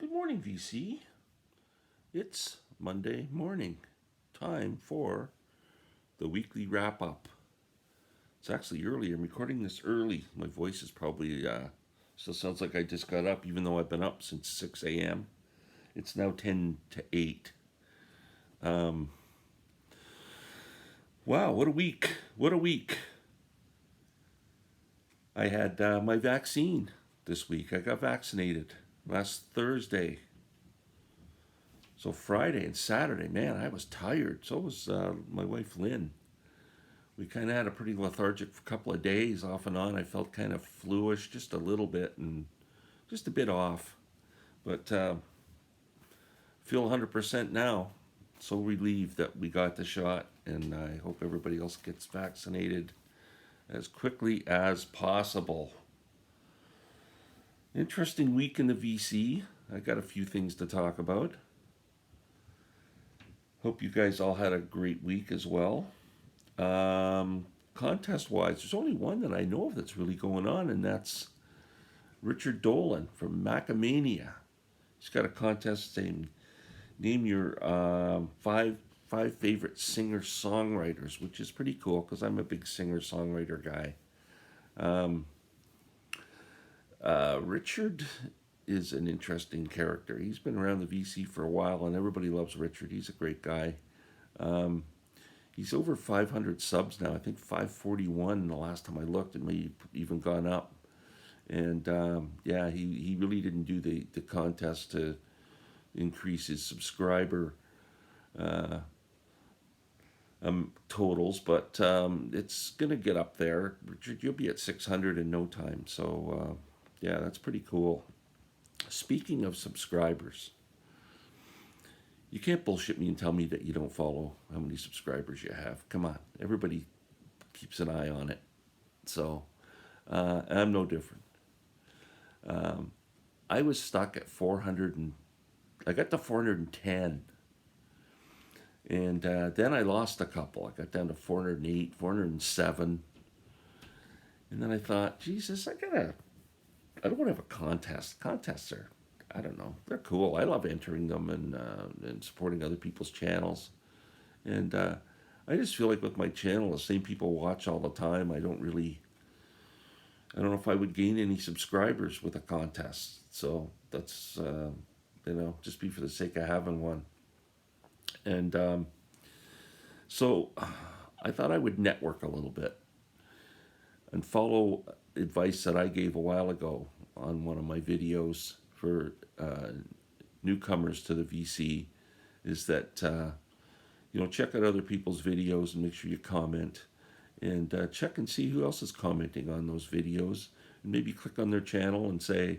Good morning, VC. It's Monday morning. Time for the weekly wrap up. It's actually early. I'm recording this early. My voice is probably still sounds like I just got up, even though I've been up since 6 a.m. It's now 10 to 8. Um, wow, what a week! What a week! I had my vaccine this week. I got vaccinated last Thursday. So Friday and Saturday, man, I was tired. So was my wife Lynn. We kind of had a pretty lethargic couple of days off and on. I felt kind of fluish, just a little bit, and just a bit off. But feel 100% now. So relieved that we got the shot, and I hope everybody else gets vaccinated as quickly as possible. Interesting week in the VC. I got a few things to talk about. Hope you guys all had a great week as well. Contest wise, there's only one that I know of that's really going on, and that's Richard Dolan from MACCA Mania. He's got a contest saying, name your five favorite singer songwriters, which is pretty cool because I'm a big singer songwriter guy. Richard is an interesting character. He's been around the VC for a while, and everybody loves Richard. He's a great guy. He's over 500 subs now. I think 541 the last time I looked. It may even gone up. And yeah, he really didn't do the contest to increase his subscriber totals, but it's going to get up there. Richard, you'll be at 600 in no time. So yeah, that's pretty cool. Speaking of subscribers, you can't bullshit me and tell me that you don't follow how many subscribers you have. Come on, everybody keeps an eye on it. So I'm no different. I was stuck at 400 and I got to 410. And then I lost a couple. I got down to 408, 407. And then I thought, Jesus, I don't want to have a contest. Contests are, I don't know, they're cool. I love entering them and supporting other people's channels. And I just feel like with my channel, the same people watch all the time. I don't know if I would gain any subscribers with a contest. So that's, just be for the sake of having one. And so I thought I would network a little bit and follow advice that I gave a while ago on one of my videos for newcomers to the VC, is that check out other people's videos and make sure you comment, and check and see who else is commenting on those videos, and maybe click on their channel and say,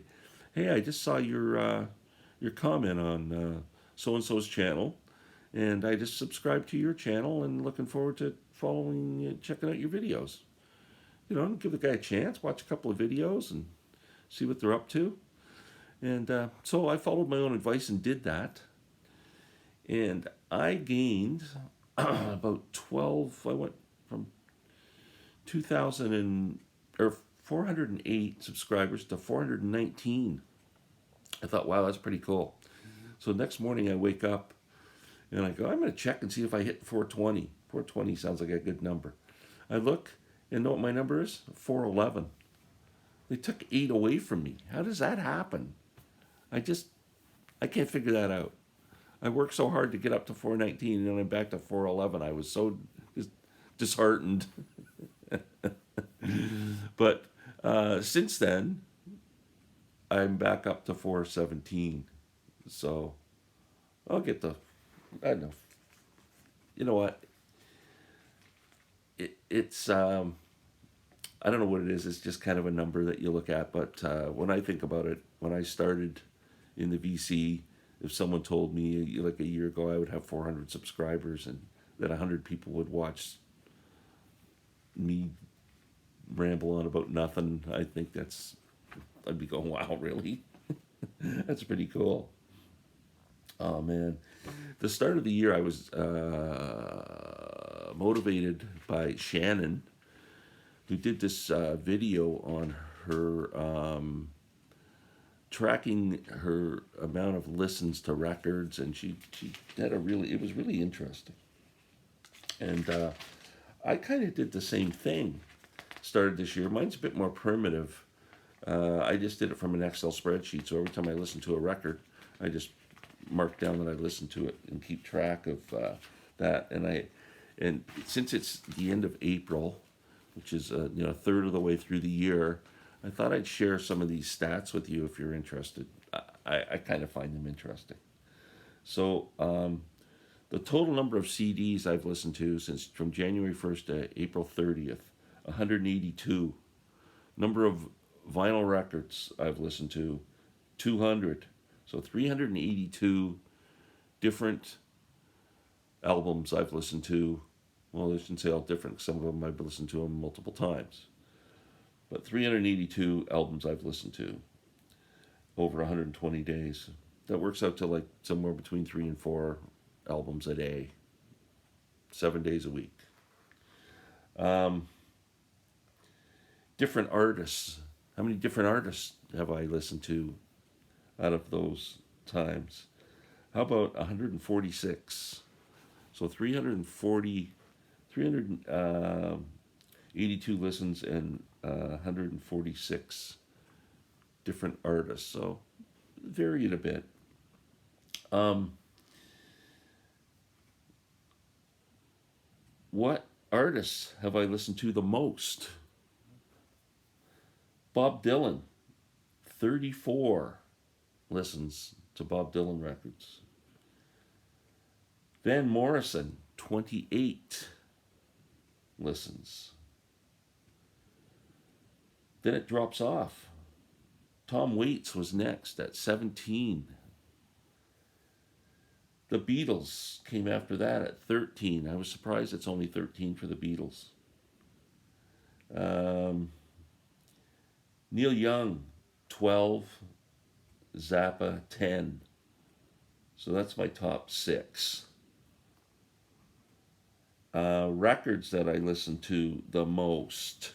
hey, I just saw your comment on so and so's channel, and I just subscribed to your channel and looking forward to following, checking out your videos. Give the guy a chance, watch a couple of videos and see what they're up to. And so I followed my own advice and did that. And I gained about 12, I went from 408 subscribers to 419. I thought, wow, that's pretty cool. So next morning I wake up and I go, I'm going to check and see if I hit 420. 420 sounds like a good number. I look and know what my number is? 411. They took 8 away from me. How does that happen? I can't figure that out. I worked so hard to get up to 419 and then I'm back to 411. I was so disheartened. But since then, I'm back up to 417. So I'll get I don't know. You know what? It's I don't know what it is. It's just kind of a number that you look at. But when I think about it, when I started in the VC, if someone told me like a year ago I would have 400 subscribers and that 100 people would watch me ramble on about nothing, I think I'd be going, wow, really? That's pretty cool. Oh man, the start of the year I was motivated by Shannon, who did this video on her tracking her amount of listens to records, and she had it was really interesting. And I kind of did the same thing. Started this year. Mine's a bit more primitive. I just did it from an Excel spreadsheet. So every time I listen to a record, I just mark down that I listened to it and keep track of that. And since it's the end of April, which is a third of the way through the year, I thought I'd share some of these stats with you if you're interested. I kind of find them interesting. So the total number of CDs I've listened to since from January 1st to April 30th, 182. Number of vinyl records I've listened to, 200. So 382 different albums I've listened to. Well, I shouldn't say all different. Some of them I've listened to them multiple times. But 382 albums I've listened to over 120 days. That works out to like somewhere between 3 and 4 albums a day, 7 days a week. Different artists. How many different artists have I listened to out of those times? How about 146? So 382 listens and 146 different artists. So varied a bit. What artists have I listened to the most? Bob Dylan, 34 listens to Bob Dylan records. Van Morrison, 28 listens. Then it drops off. Tom Waits was next at 17. The Beatles came after that at 13. I was surprised it's only 13 for the Beatles. Neil Young, 12. Zappa, 10. So that's my top 6. Records that I listen to the most.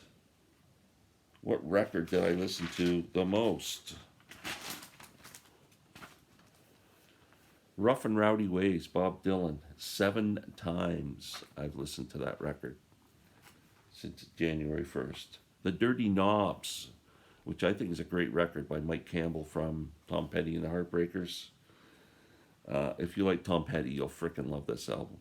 What record did I listen to the most? Rough and Rowdy Ways, Bob Dylan. 7 times I've listened to that record since January 1st. The Dirty Knobs, which I think is a great record by Mike Campbell from Tom Petty and the Heartbreakers. If you like Tom Petty, you'll frickin' love this album.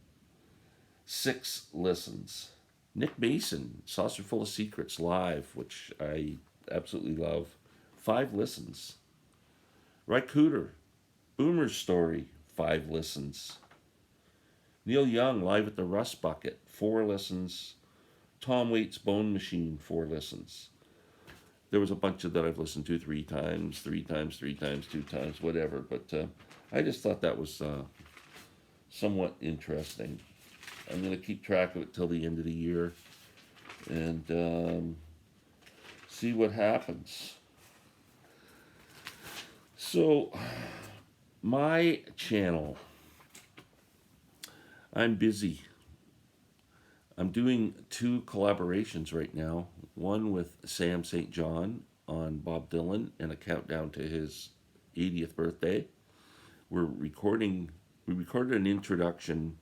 6 listens. Nick Mason, Saucer Full of Secrets live, which I absolutely love. 5 listens. Ry Cooder, Boomer's Story, 5 listens. Neil Young, Live at the Rust Bucket, 4 listens. Tom Waits' Bone Machine, 4 listens. There was a bunch of that I've listened to 3 times, 2 times, whatever. But I just thought that was somewhat interesting. I'm going to keep track of it till the end of the year and see what happens. So, my channel, I'm busy. I'm doing 2 collaborations right now. One with Sam St. John on Bob Dylan and a countdown to his 80th birthday. We recorded an introduction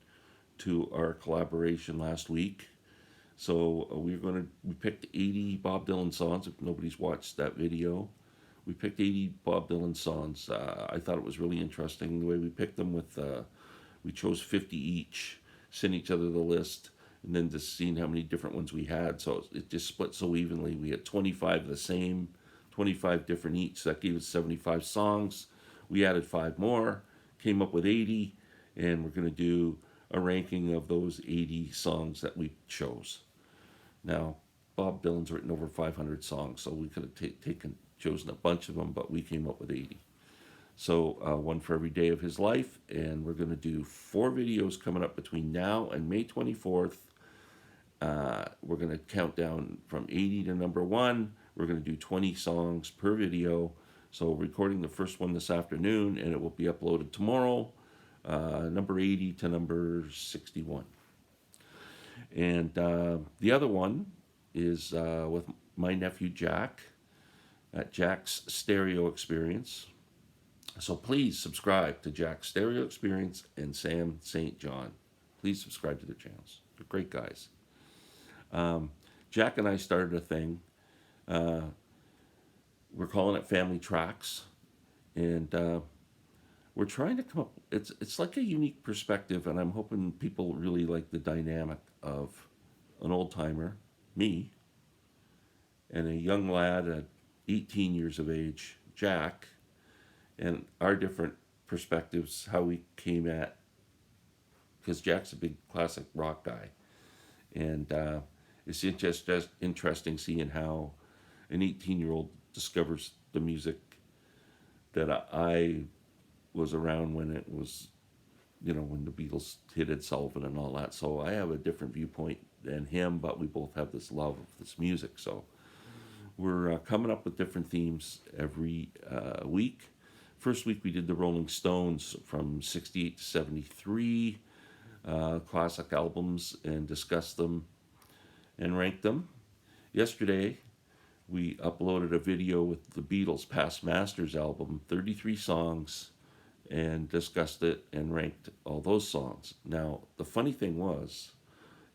to our collaboration last week. So we picked 80 Bob Dylan songs. If nobody's watched that video, we picked 80 Bob Dylan songs. I thought it was really interesting the way we picked them. We chose 50 each, sent each other the list, and then just seeing how many different ones we had. So it just split so evenly. We had 25 the same, 25 different each. So that gave us 75 songs. We added 5 more, came up with 80, and we're going to do a ranking of those 80 songs that we chose. Now, Bob Dylan's written over 500 songs, so we could have chosen a bunch of them, but we came up with 80. So one for every day of his life, and we're going to do 4 videos coming up between now and May 24th. We're going to count down from 80 to number 1. We're going to do 20 songs per video. So we're recording the first one this afternoon, and it will be uploaded tomorrow. Number 80 to number 61. And the other one is with my nephew Jack. at Jack's Stereo Experience. So please subscribe to Jack's Stereo Experience and Sam St. John. Please subscribe to their channels. They're great guys. Jack and I started a thing. We're calling it Family Tracks, and we're trying to come up. It's like a unique perspective, and I'm hoping people really like the dynamic of an old timer, me, and a young lad at 18 years of age, Jack, and our different perspectives, how we came at, because Jack's a big classic rock guy, and it's just interesting seeing how an 18-year-old discovers the music that I was around when it was, when the Beatles hit Ed Sullivan and all that. So I have a different viewpoint than him, but we both have this love of this music. So we're coming up with different themes every week. First week we did the Rolling Stones from 68 to 73, classic albums, and discussed them and ranked them. Yesterday we uploaded a video with the Beatles' Past Masters album, 33 songs, and discussed it and ranked all those songs. Now, the funny thing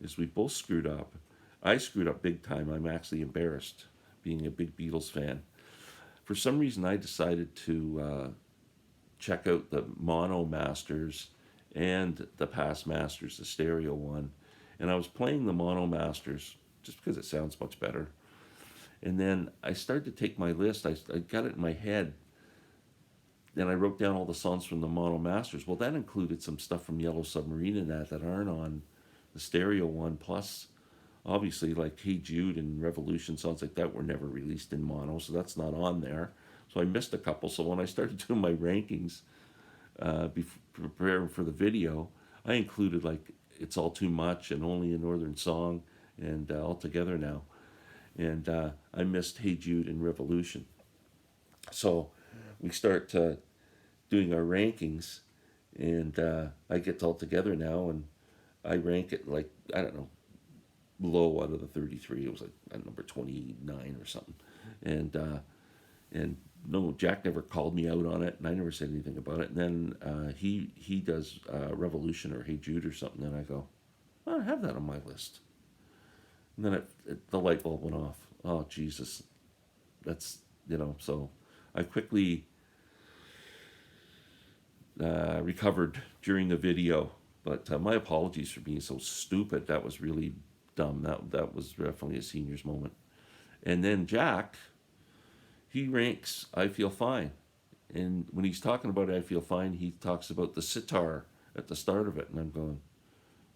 is we both screwed up. I screwed up big time. I'm actually embarrassed being a big Beatles fan. For some reason, I decided to check out the Mono Masters and the Past Masters, the stereo one. And I was playing the Mono Masters just because it sounds much better. And then I started to take my list. I got it in my head. And I wrote down all the songs from the Mono Masters. Well, that included some stuff from Yellow Submarine and that aren't on the stereo one. Plus, obviously, like Hey Jude and Revolution, songs like that were never released in mono, so that's not on there. So I missed a couple. So when I started doing my rankings, preparing for the video, I included like It's All Too Much and Only a Northern Song and All Together Now. And I missed Hey Jude and Revolution. So we start doing our rankings, and I get All Together Now, and I rank it like, I don't know, low out of the 33. It was like at number 29 or something. And no, Jack never called me out on it, and I never said anything about it. And then he does Revolution or Hey Jude or something, and I go, I have that on my list. And then the light bulb went off. Oh, Jesus. That's, so I quickly recovered during the video. But my apologies for being so stupid. That was really dumb. That was definitely a senior's moment. And then Jack, he ranks I Feel Fine. And when he's talking about I Feel Fine, he talks about the sitar at the start of it. And I'm going,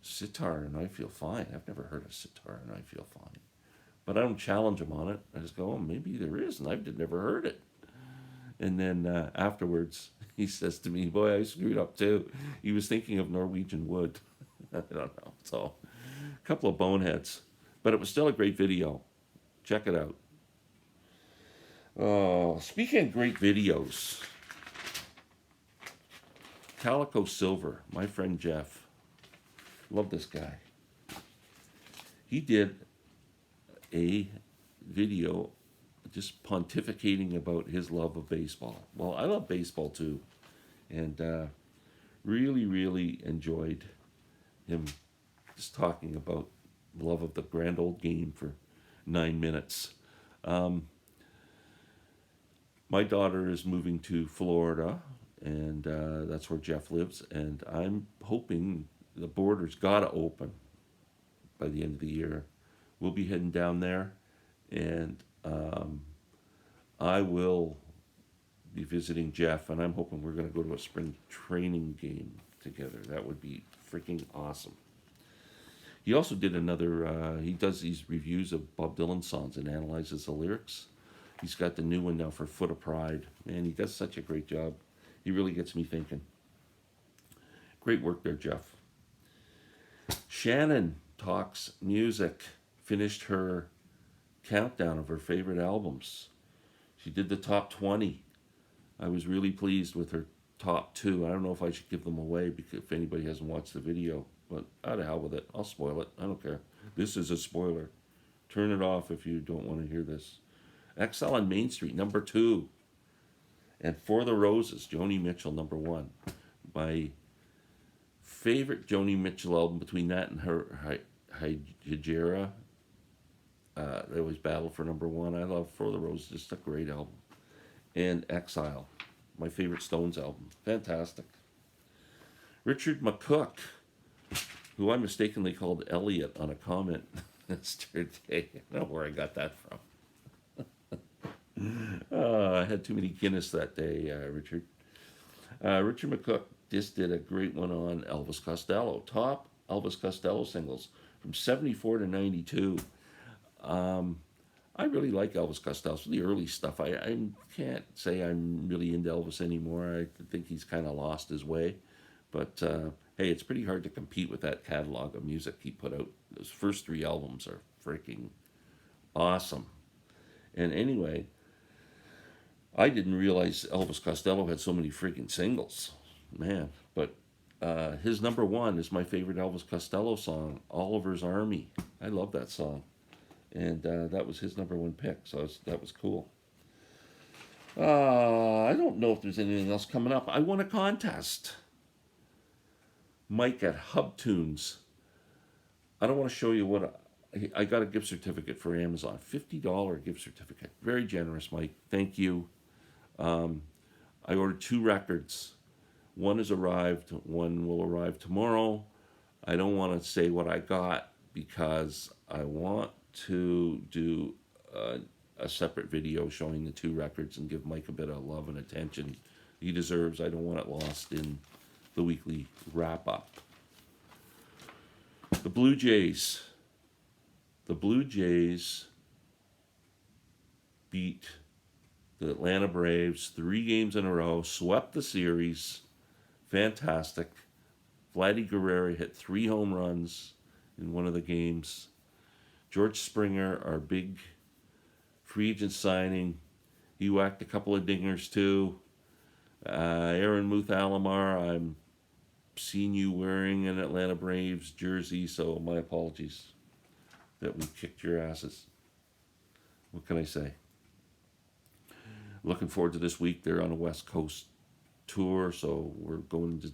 sitar and I Feel Fine? I've never heard of sitar and I Feel Fine. But I don't challenge him on it. I just go, maybe there is, and I've never heard it. And then afterwards, he says to me, boy, I screwed up too. He was thinking of Norwegian Wood. I don't know. So, a couple of boneheads. But it was still a great video. Check it out. Oh, speaking of great videos, Calico Silver, my friend Jeff. Love this guy. He did a video just pontificating about his love of baseball. Well, I love baseball too, and really, really enjoyed him just talking about love of the grand old game for 9 minutes. My daughter is moving to Florida, and that's where Jeff lives, and I'm hoping the border's got to open by the end of the year. We'll be heading down there, and I will be visiting Jeff, and I'm hoping we're going to go to a spring training game together. That would be freaking awesome. He also did another, he does these reviews of Bob Dylan songs and analyzes the lyrics. He's got the new one now for Foot of Pride. Man, he does such a great job. He really gets me thinking. Great work there, Jeff. Shannon talks music. Finished her countdown of her favorite albums. She did the top 20. I was really pleased with her top 2. I don't know if I should give them away because if anybody hasn't watched the video, but out of hell with it. I'll spoil it. I don't care. This is a spoiler. Turn it off if you don't want to hear this. Exile on Main Street, number 2. And For the Roses, Joni Mitchell, number 1. My favorite Joni Mitchell album between that and her Hijira, they always battle for number 1. I love For the Roses, just a great album. And Exile, my favorite Stones album. Fantastic. Richard McCook, who I mistakenly called Elliot on a comment yesterday. I don't know where I got that from. I had too many Guinness that day, Richard. Richard McCook just did a great one on Elvis Costello. Top Elvis Costello singles from 74 to 92. I really like Elvis Costello. So the early stuff. I can't say I'm really into Elvis anymore. I think he's kind of lost his way. But hey, it's pretty hard to compete with that catalog of music he put out. Those first 3 albums are freaking awesome. And anyway, I didn't realize Elvis Costello had so many freaking singles. Man, but his number 1 is my favorite Elvis Costello song, Oliver's Army. I love that song. And that was his number 1 pick, so that was cool. I don't know if there's anything else coming up. I won a contest. Mike at Hub Tunes. I don't want to show you what I got a gift certificate for Amazon. $50 gift certificate. Very generous, Mike. Thank you. I ordered 2 records. One has arrived. One will arrive tomorrow. I don't want to say what I got because I want to do a separate video showing the 2 records and give Mike a bit of love and attention he deserves. I don't want it lost in the weekly wrap-up. The Blue Jays. The Blue Jays beat the Atlanta Braves 3 games in a row, swept the series. Fantastic. Vladdy Guerrero hit 3 home runs in one of the games. George Springer, our big free agent signing, he whacked a couple of dingers too. Aaron Muth Alomar, I'm seeing you wearing an Atlanta Braves jersey, so my apologies that we kicked your asses. What can I say? Looking forward to this week. They're on a West Coast tour, so we're going to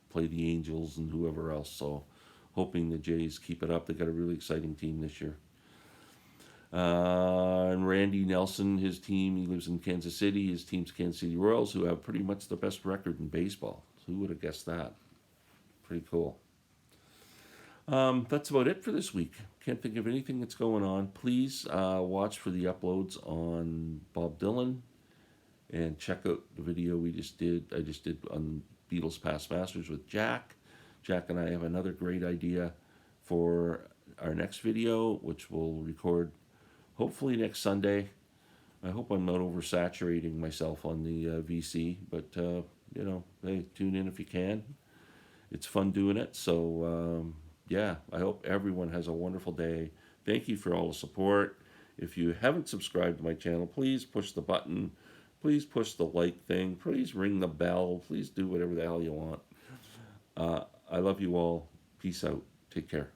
play the Angels and whoever else. So hoping the Jays keep it up. They got a really exciting team this year. And Randy Nelson, his team, he lives in Kansas City. His team's Kansas City Royals, who have pretty much the best record in baseball. Who would have guessed that? Pretty cool. That's about it for this week. Can't think of anything that's going on. Please watch for the uploads on Bob Dylan and check out the video I just did on Beatles Past Masters with Jack. Jack and I have another great idea for our next video, which we'll record hopefully next Sunday. I hope I'm not oversaturating myself on the VC, but hey, tune in if you can. It's fun doing it. So yeah, I hope everyone has a wonderful day. Thank you for all the support. If you haven't subscribed to my channel, please push the button. Please push the like thing. Please ring the bell. Please do whatever the hell you want. I love you all. Peace out. Take care.